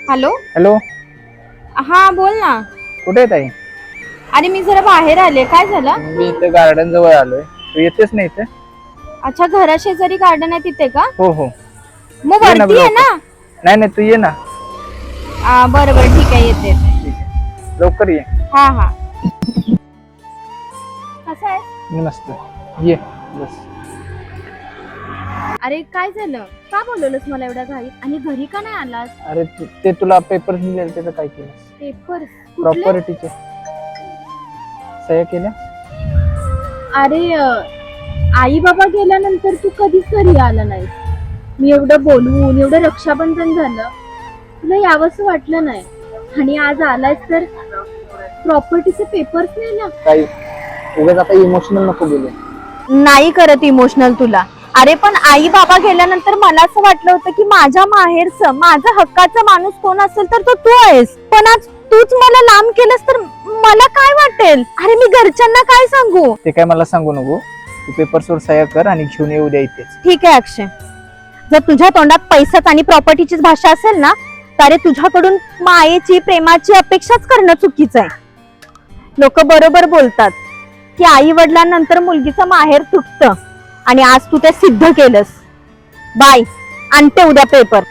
Hello hello, हा बोल ना. कुठे आहे ताई? अरे मी जरा बाहेर आले, काय झालं? मी इथे गार्डन जवळ आलोय. तू येतेस नाही इथे? अच्छा, घरा शेजारी गार्डन आहे तिथे का? हो हो, मग ये ना वरती आहे लवकर. ना? नाही नाही, तू ये ना. बरं बरं ठीक आहे, येते. ठीक आहे, लवकर ये. हा हा. कसं आहे? मी मस्त. ये बस. अरे काय झालं? का बोलवलंस मला एवढ्या घाईत? आणि घरी का नाही आलास? अरे ते तुला पेपर दिले त्याचं काय केलं? पेपर प्रॉपर्टीचे सह्या केल्या? अरे आई बाबा गेल्यानंतर तू कधीच घरी आला नाहीस. मी एवढं बोलवून एवढं रक्षाबंधन झालं, तुला यावंसं वाटलं नाही. आणि आज आलायस तर प्रॉपर्टीचे पेपर्स नाही ना? काही उगाच आता इमोशनल नको बोलू. नाही करत इमोशनल तुला. अरे पण आई बाबा गेल्यानंतर मला असं वाटलं होतं की माझ्या माहेरचं, माझा हक्काचा माणूस कोण असेल तर तो तू आहेस. पण आज तूच मला लांब केलंस तर मला काय वाटेल? अरे मी घरच्यांना काय सांगू? ते काय मला सांगू नको. तू पेपर्सवर सह्या कर आणि घेऊन येऊ द्या इथेच. ठीक आहे अक्षय, जर तुझ्या तोंडात पैसाच आणि प्रॉपर्टीचीच भाषा असेल ना, तर तुझ्याकडून मायेची प्रेमाची अपेक्षाच करणं चुकीचं आहे. लोक बरोबर बोलतात की आई वडिलांनंतर मुलगीचं माहेर तुटतं, आणि आज तू ते सिद्ध केलंस. बाय, आणते उद्या पेपर.